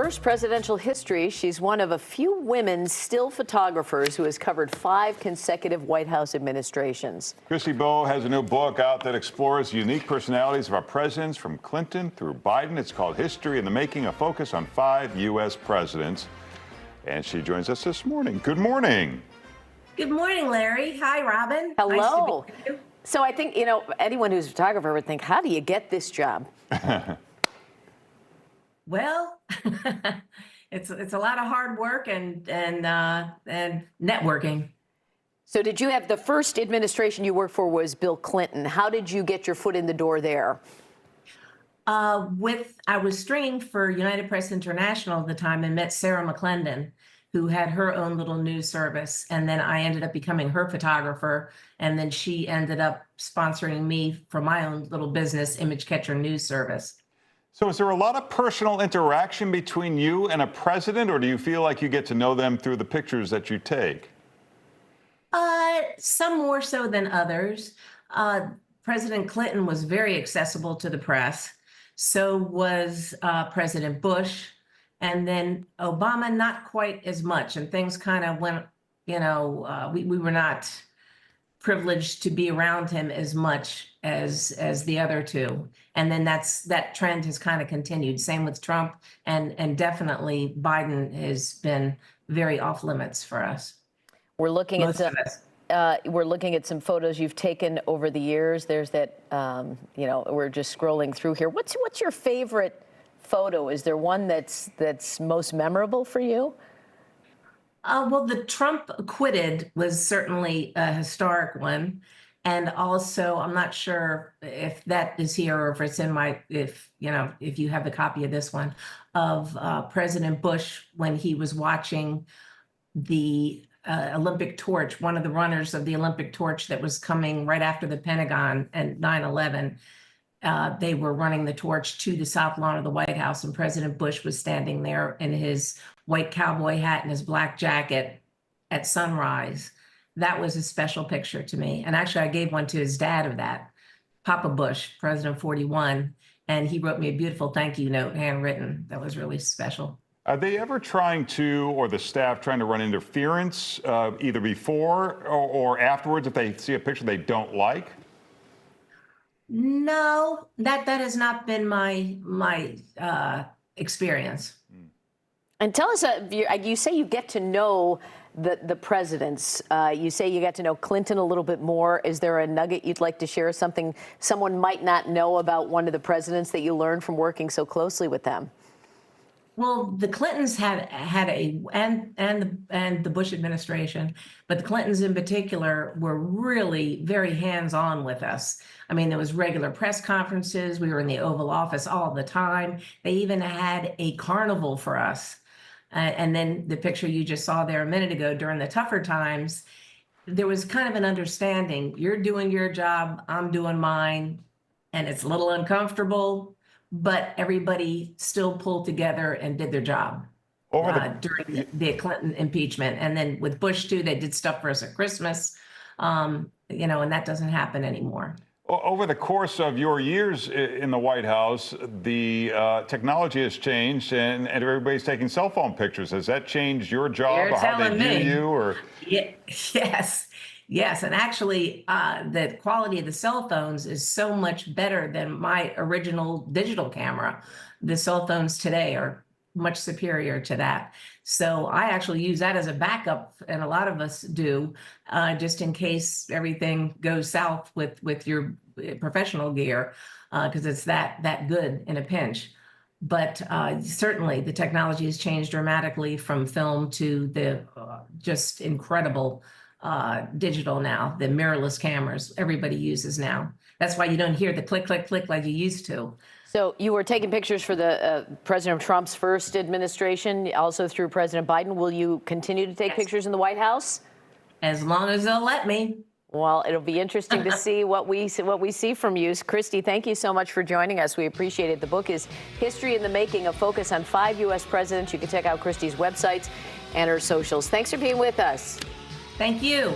diverse presidential history, she's one of a few women still photographers who has covered 5 consecutive White House administrations. Christy Bowe has a new book out that explores the unique personalities of our presidents from Clinton through Biden. It's called History in the Making, a focus on 5 U.S. presidents. And she joins us this morning. Good morning. Good morning, Larry. Hi, Robin. Hello. Nice to be with you. So I think, anyone who's a photographer would think, how do you get this job? Well, it's a lot of hard work and networking. So did you have the first administration you worked for was Bill Clinton? How did you get your foot in the door there? I was stringing for United Press International at the time and met Sarah McClendon, who had her own little news service. And then I ended up becoming her photographer. And then she ended up sponsoring me for my own little business, Image Catcher News Service. So is there a lot of personal interaction between you and a president, or do you feel like you get to know them through the pictures that you take? Some more so than others. President Clinton was very accessible to the press. So was President Bush. And then Obama, not quite as much. And things kind of went, we were not privileged to be around him as much as the other two. And then that trend has kind of continued. Same with Trump, and definitely Biden has been very off limits for us. We're looking at some photos you've taken over the years. There's that, we're just scrolling through here. What's your favorite photo? Is there one that's most memorable for you? Well, the Trump acquitted was certainly a historic one. And also, I'm not sure if that is here or if it's in if you have a copy of this one, of President Bush when he was watching the Olympic torch, one of the runners of the Olympic torch that was coming right after the Pentagon and 9/11. They were running the torch to the South Lawn of the White House, and President Bush was standing there in his white cowboy hat and his black jacket at sunrise. That was a special picture to me. And actually, I gave one to his dad of that, Papa Bush, President 41, and he wrote me a beautiful thank you note, handwritten. That was really special. Are they ever trying to, or the staff trying to run interference either before or afterwards if they see a picture they don't like? No, that has not been my experience. And tell us, you say you get to know the presidents. You say you get to know Clinton a little bit more. Is there a nugget you'd like to share, something someone might not know about one of the presidents that you learned from working so closely with them? Well, the Clintons and the Bush administration, but the Clintons in particular were really very hands-on with us. I mean, there was regular press conferences. We were in the Oval Office all the time. They even had a carnival for us. And then the picture you just saw there a minute ago, during the tougher times, there was kind of an understanding. You're doing your job, I'm doing mine, and it's a little uncomfortable, but everybody still pulled together and did their job during the Clinton impeachment. And then with Bush, too, they did stuff for us at Christmas, and that doesn't happen anymore. Over the course of your years in the White House, the technology has changed, and everybody's taking cell phone pictures. Has that changed your job, or how they view you? Or Yes, and actually, the quality of the cell phones is so much better than my original digital camera. The cell phones today are much superior to that. So I actually use that as a backup, and a lot of us do, just in case everything goes south with your professional gear, because it's that good in a pinch. But certainly the technology has changed dramatically from film to the just incredible digital now, the mirrorless cameras everybody uses now. That's why you don't hear the click, click, click like you used to. So you were taking pictures for the President Trump's first administration, also through President Biden. Will you continue to take pictures in the White House? As long as they'll let me. Well, it'll be interesting to see what we see from you. Christy, thank you so much for joining us. We appreciate it. The book is History in the Making, a focus on 5 U.S. presidents. You can check out Christy's websites and her socials. Thanks for being with us. Thank you.